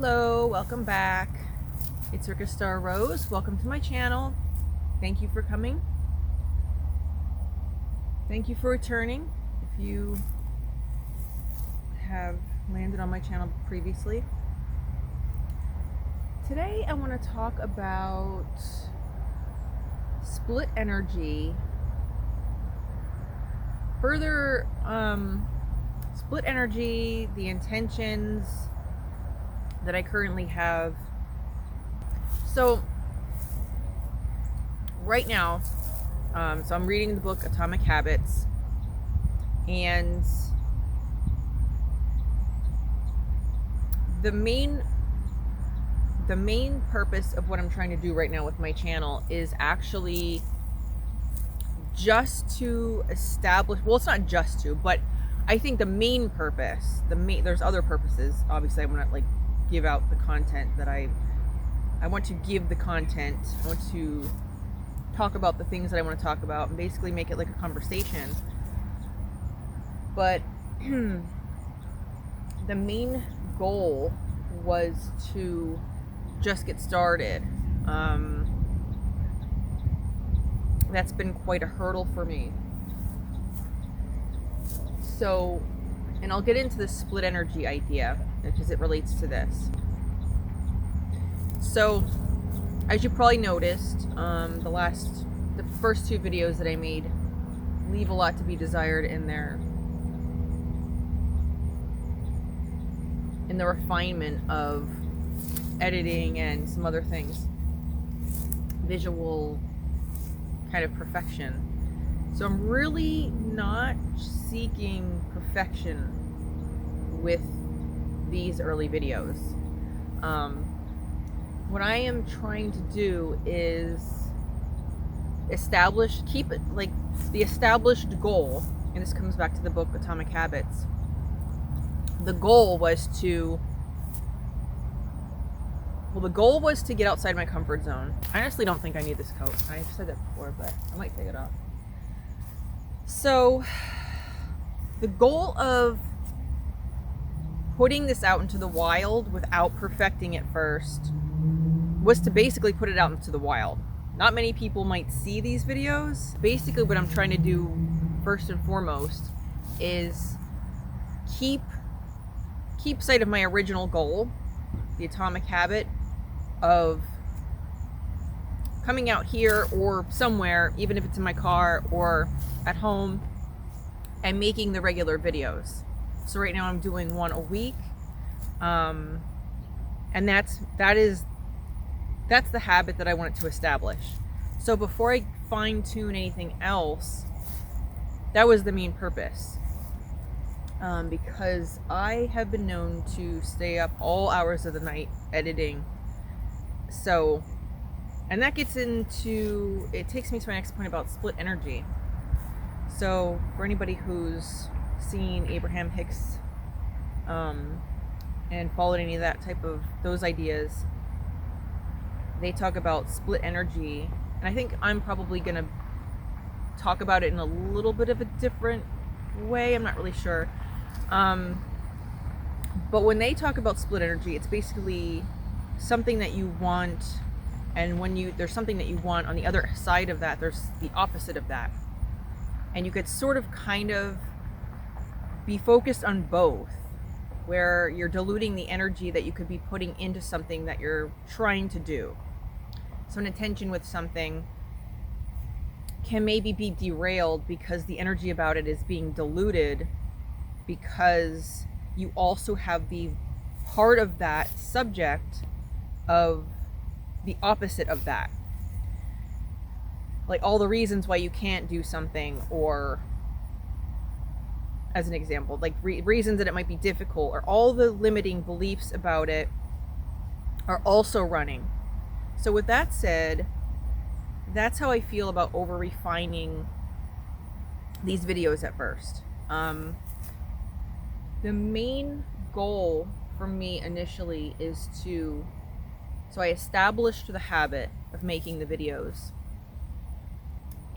Hello, welcome back. It's Rika Star Rose. Welcome to my channel. Thank you for coming. Thank you for returning. If you have landed on my channel previously. Today I want to talk about split energy. Further, split energy, the intentions that I currently have. So right now, so I'm reading the book Atomic Habits, and the main purpose of what I'm trying to do right now with my channel is actually just to establish, well, it's not just to, but I think the main purpose, there's other purposes. Obviously I want to give out the content that I want to give the content. I want to talk about the things that I want to talk about and basically make it like a conversation. But the main goal was to just get started. That's been quite a hurdle for me. So, and I'll get into the split energy idea because it relates to this. So, as you probably noticed, the first two videos that I made leave a lot to be desired in the refinement of editing and some other things, visual kind of perfection. So I'm really not seeking perfection with these early videos. What I am trying to do is keep it like the established goal, and this comes back to the book Atomic Habits. The goal was to get outside my comfort zone. I honestly don't think I need this coat. I've said that before, but I might take it off. So the goal of putting this out into the wild without perfecting it first was to basically put it out into the wild. Not many people might see these videos. Basically what I'm trying to do first and foremost is keep sight of my original goal, the atomic habit of coming out here or somewhere, even if it's in my car or at home, and making the regular videos. So right now I'm doing one a week, and that's the habit that I wanted to establish. So before I fine-tune anything else, that was the main purpose, because I have been known to stay up all hours of the night editing. So, and that takes me to my next point about split energy. So for anybody who's seen Abraham Hicks and followed any of that type of those ideas, they talk about split energy, and I think I'm probably gonna talk about it in a little bit of a different way. I'm not really sure, but when they talk about split energy, it's basically something that you want, and when there's something that you want, on the other side of that there's the opposite of that, and you could sort of kind of be focused on both, where you're diluting the energy that you could be putting into something that you're trying to do. So an intention with something can maybe be derailed because the energy about it is being diluted, because you also have the part of that subject of the opposite of that. Like all the reasons why you can't do something, or as an example, like reasons that it might be difficult, or all the limiting beliefs about it are also running. So with that said, that's how I feel about over refining these videos at first. The main goal for me initially is so I established the habit of making the videos,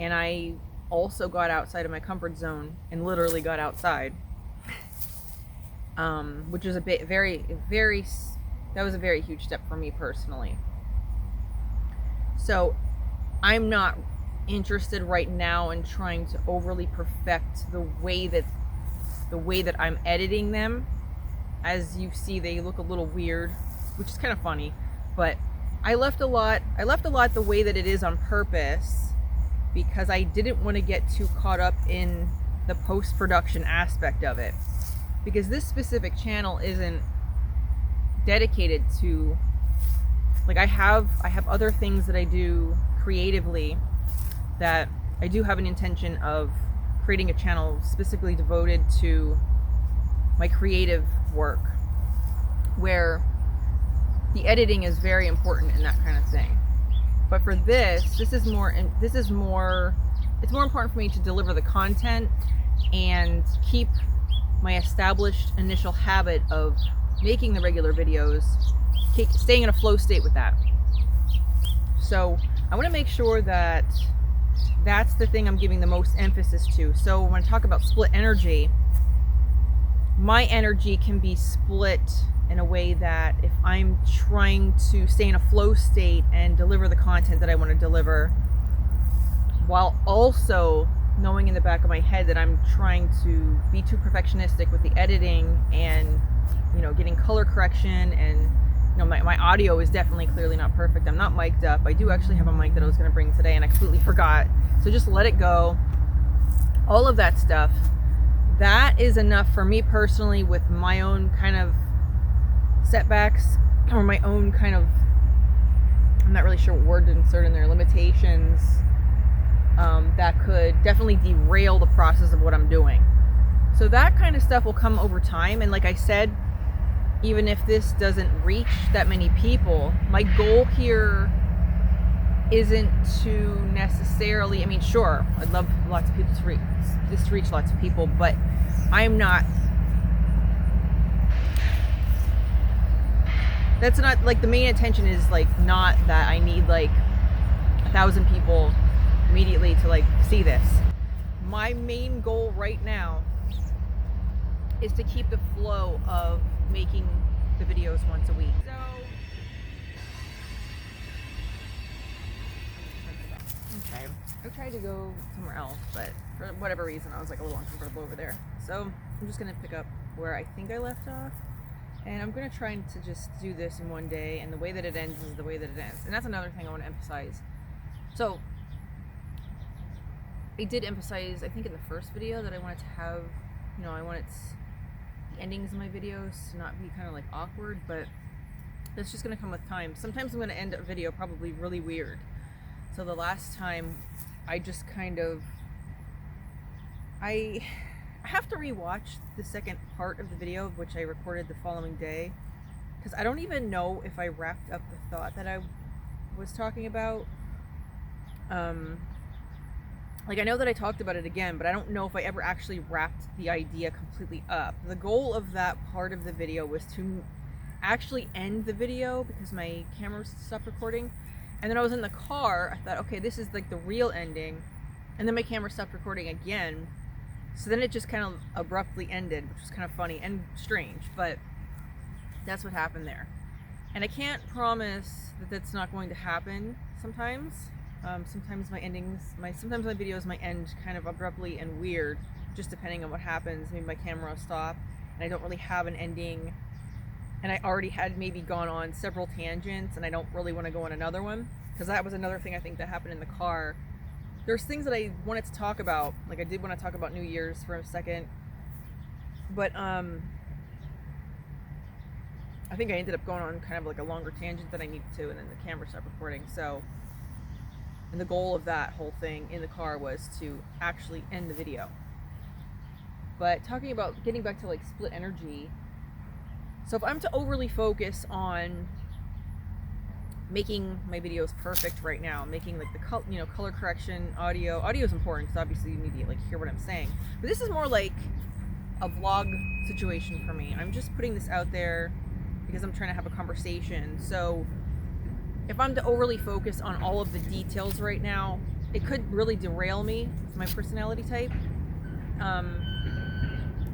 and I also got outside of my comfort zone and literally got outside, which is very That was a very huge step for me personally. So I'm not interested right now in trying to overly perfect the way that I'm editing them. As you see, they look a little weird, which is kind of funny, but I left a lot the way that it is on purpose, because I didn't want to get too caught up in the post-production aspect of it, because this specific channel isn't dedicated to, like, I have other things that I do creatively that I do have an intention of creating a channel specifically devoted to my creative work, where the editing is very important in that kind of thing. But for this is more it's more important for me to deliver the content and keep my established initial habit of making the regular videos, staying in a flow state with that. So I want to make sure that that's the thing I'm giving the most emphasis to. So when I talk about split energy, my energy can be split in a way that if I'm trying to stay in a flow state and deliver the content that I want to deliver, while also knowing in the back of my head that I'm trying to be too perfectionistic with the editing and, you know, getting color correction, and, you know, my audio is definitely clearly not perfect. I'm not mic'd up. I do actually have a mic that I was going to bring today and I completely forgot. So just let it go. All of that stuff. That is enough for me personally, with my own kind of setbacks, or my own kind of, I'm not really sure what word to insert in there, limitations, that could definitely derail the process of what I'm doing. So that kind of stuff will come over time. And like I said, even if this doesn't reach that many people, my goal here isn't to necessarily, I mean, sure, I'd love lots of people to reach lots of people, but I'm not, that's not, like, the main intention is, like, not that I need, like, 1,000 people immediately to, like, see this. My main goal right now is to keep the flow of making the videos once a week. So okay, I tried to go somewhere else, but for whatever reason I was like a little uncomfortable over there. So I'm just gonna pick up where I think I left off, and I'm gonna try to just do this in one day, and the way that it ends is the way that it ends. And that's another thing I want to emphasize. So I did emphasize, I think in the first video, that I wanted to have, you know, I wanted the endings of my videos to not be kind of like awkward, but that's just going to come with time. Sometimes I'm going to end a video probably really weird. So the last time I just kind of, I have to rewatch the second part of the video, which I recorded the following day, because I don't even know if I wrapped up the thought that I was talking about. Like, I know that I talked about it again, but I don't know if I ever actually wrapped the idea completely up. The goal of that part of the video was to actually end the video because my camera stopped recording. And then I was in the car, I thought, okay, this is like the real ending. And then my camera stopped recording again. So then it just kind of abruptly ended, which was kind of funny and strange, but that's what happened there. And I can't promise that that's not going to happen sometimes. Sometimes my videos might end kind of abruptly and weird, just depending on what happens. Maybe my camera will stop and I don't really have an ending, and I already had maybe gone on several tangents and I don't really want to go on another one, because that was another thing I think that happened in the car. There's things that I wanted to talk about, like I did want to talk about New Year's for a second, but I think I ended up going on kind of like a longer tangent than I needed to, and then the camera stopped recording. So, and the goal of that whole thing in the car was to actually end the video. But talking about getting back to like split energy, so if I'm to overly focus on making my videos perfect right now, making like the color correction, audio is important because obviously you need to like hear what I'm saying. But this is more like a vlog situation for me. I'm just putting this out there because I'm trying to have a conversation. So if I'm to overly focus on all of the details right now, it could really derail me with my personality type.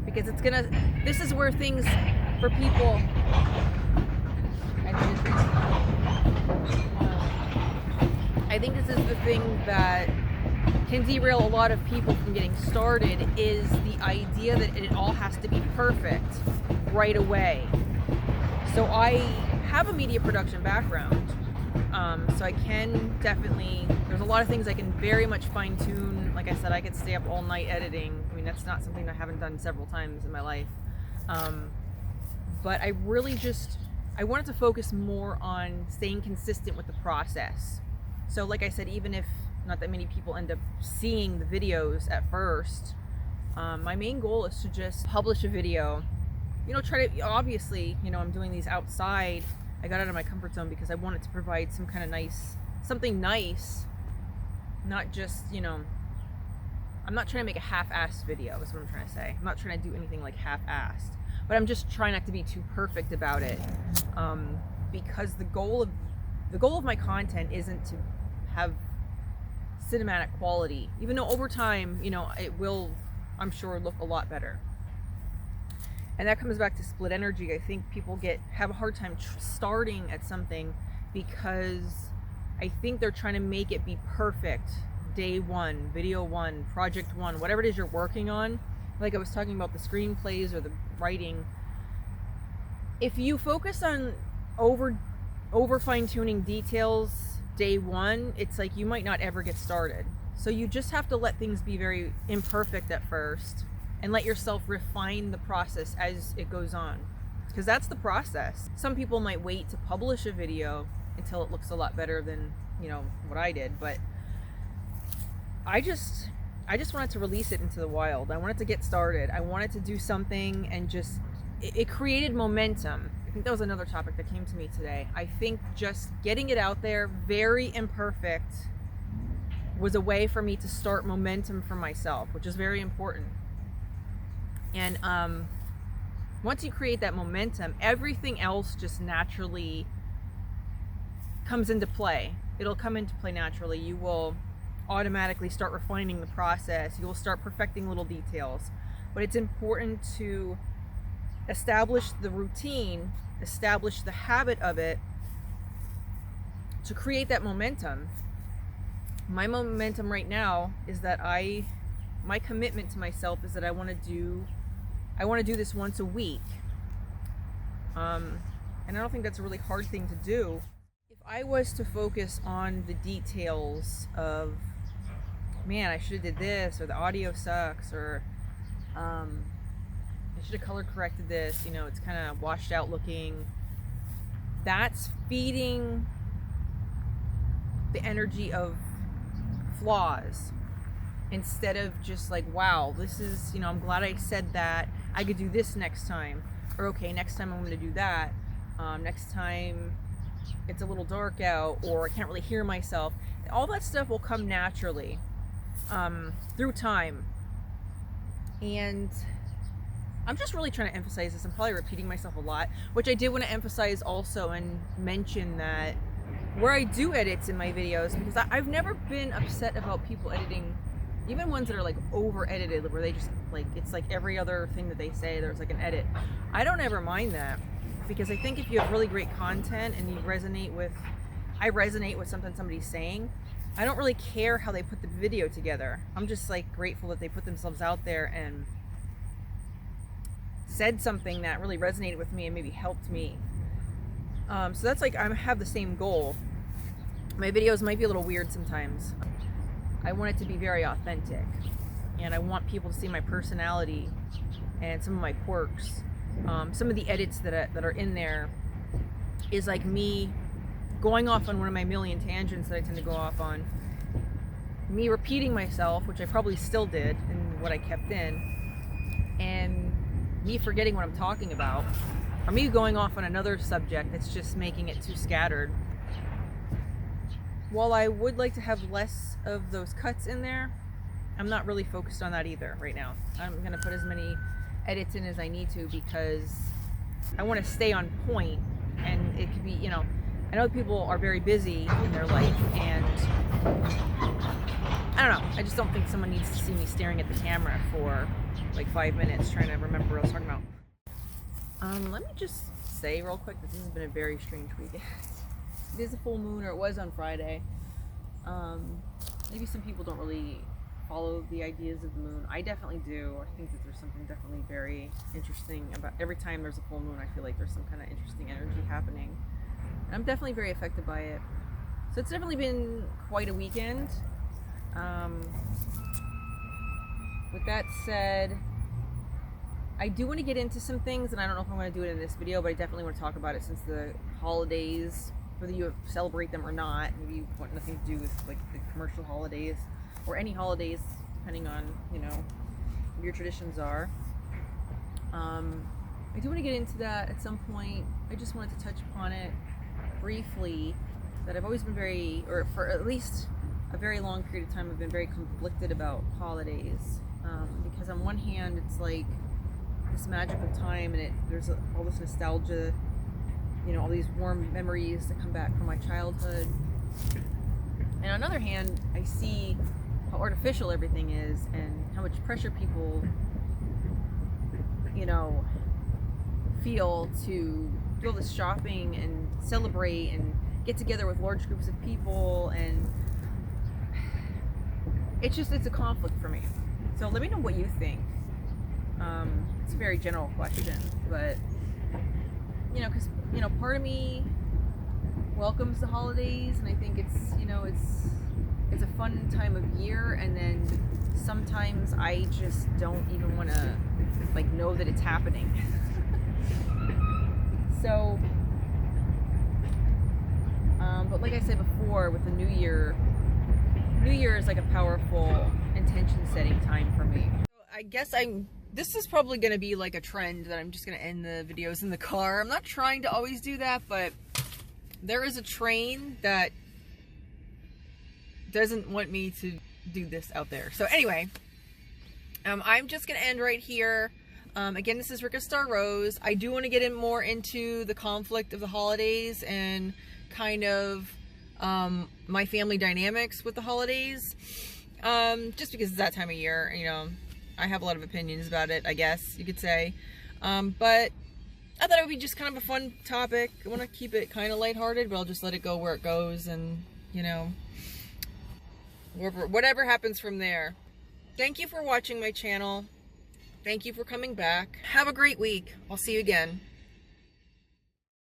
Because this is where things for people, I think this is the thing that can derail a lot of people from getting started, is the idea that it all has to be perfect right away. So I have a media production background, so I can definitely, there's a lot of things I can very much fine tune. Like I said, I could stay up all night editing. I mean, that's not something I haven't done several times in my life. But I really I wanted to focus more on staying consistent with the process. So like I said, even if not that many people end up seeing the videos at first, my main goal is to just publish a video. Try to, obviously, I'm doing these outside. I got out of my comfort zone because I wanted to provide some kind of something nice, not just, I'm not trying to make a half-assed video, is what I'm trying to say. I'm not trying to do anything like half-assed, but I'm just trying not to be too perfect about it, because the goal of my content isn't to have cinematic quality, even though over time, it will, I'm sure, look a lot better. And that comes back to split energy. I think people have a hard time starting at something because I think they're trying to make it be perfect day one, video one, project one, whatever it is you're working on. Like I was talking about the screenplays or the writing. If you focus on over fine-tuning details day one, it's like you might not ever get started. So you just have to let things be very imperfect at first and let yourself refine the process as it goes on, because that's the process. Some people might wait to publish a video until it looks a lot better than what I did, but I just wanted to release it into the wild. I wanted to get started. I wanted to do something, and it created momentum. I think that was another topic that came to me today. I think just getting it out there, very imperfect, was a way for me to start momentum for myself, which is very important. And once you create that momentum, everything else just naturally comes into play. It'll come into play naturally. You will automatically start refining the process. You will start perfecting little details. But it's important to establish the routine, establish the habit of it, to create that momentum. My momentum right now is that my commitment to myself is that I want to do this once a week. And I don't think that's a really hard thing to do. If I was to focus on the details of, man, I should have did this, or the audio sucks, or I should have color corrected this, it's kind of washed out looking, that's feeding the energy of flaws, instead of just like, wow, this is, I'm glad I said that, I could do this next time, or okay, next time I'm going to do that, next time it's a little dark out, or I can't really hear myself. All that stuff will come naturally through time. And I'm just really trying to emphasize this. I'm probably repeating myself a lot, which I did want to emphasize also and mention that where I do edits in my videos, because I've never been upset about people editing, even ones that are like over edited, where they just like, it's like every other thing that they say there's like an edit. I don't ever mind that, because I think if you have really great content and I resonate with something somebody's saying, I don't really care how they put the video together. I'm just like grateful that they put themselves out there and said something that really resonated with me and maybe helped me. So that's like, I have the same goal. My videos might be a little weird sometimes. I want it to be very authentic, and I want people to see my personality and some of my quirks. Some of the edits that are in there is like me going off on one of my million tangents that I tend to go off on, me repeating myself, which I probably still did in what I kept in, and me forgetting what I'm talking about, or me going off on another subject that's just making it too scattered. While I would like to have less of those cuts in there, I'm not really focused on that either right now. I'm going to put as many edits in as I need to, because I want to stay on point. And it could be, I know people are very busy in their life, and I don't know, I just don't think someone needs to see me staring at the camera for like 5 minutes trying to remember what I was talking about. Let me just say real quick that this has been a very strange weekend. It is a full moon, or it was on Friday. Maybe some people don't really follow the ideas of the moon. I definitely do. I think that there's something definitely very interesting about every time there's a full moon. I feel like there's some kind of interesting energy happening. And I'm definitely very affected by it. So it's definitely been quite a weekend. With that said, I do want to get into some things, and I don't know if I'm going to do it in this video, but I definitely want to talk about it since the holidays, whether you celebrate them or not, maybe you want nothing to do with like the commercial holidays or any holidays, depending on, you know, what your traditions are. I do want to get into that at some point. I just wanted to touch upon it briefly, that I've always been very, or for at least a very long period of time, I've been very conflicted about holidays, because on one hand it's like this magical time, and there's all this nostalgia, you know, all these warm memories that come back from my childhood. And on the other hand, I see how artificial everything is and how much pressure people, you know, feel to do all this shopping and celebrate and get together with large groups of people, and it's a conflict for me. So let me know what you think. It's a very general question, but you know, because, you know, part of me welcomes the holidays, and I think it's, you know, it's a fun time of year, and then sometimes I just don't even want to like know that it's happening. So but like I said before, with the New Year is like a powerful intention setting time for me. So I guess this is probably going to be like a trend that I'm just going to end the videos in the car. I'm not trying to always do that, but there is a train that doesn't want me to do this out there. So anyway, I'm just going to end right here. Again, this is Rika Star Rose. I do want to get in more into the conflict of the holidays and kind of my family dynamics with the holidays, just because it's that time of year. You know, I have a lot of opinions about it, I guess you could say, but I thought it would be just kind of a fun topic. I want to keep it kind of lighthearted, but I'll just let it go where it goes, and you know, whatever happens from there. Thank you for watching my channel. Thank you for coming back. Have a great week. I'll see you again.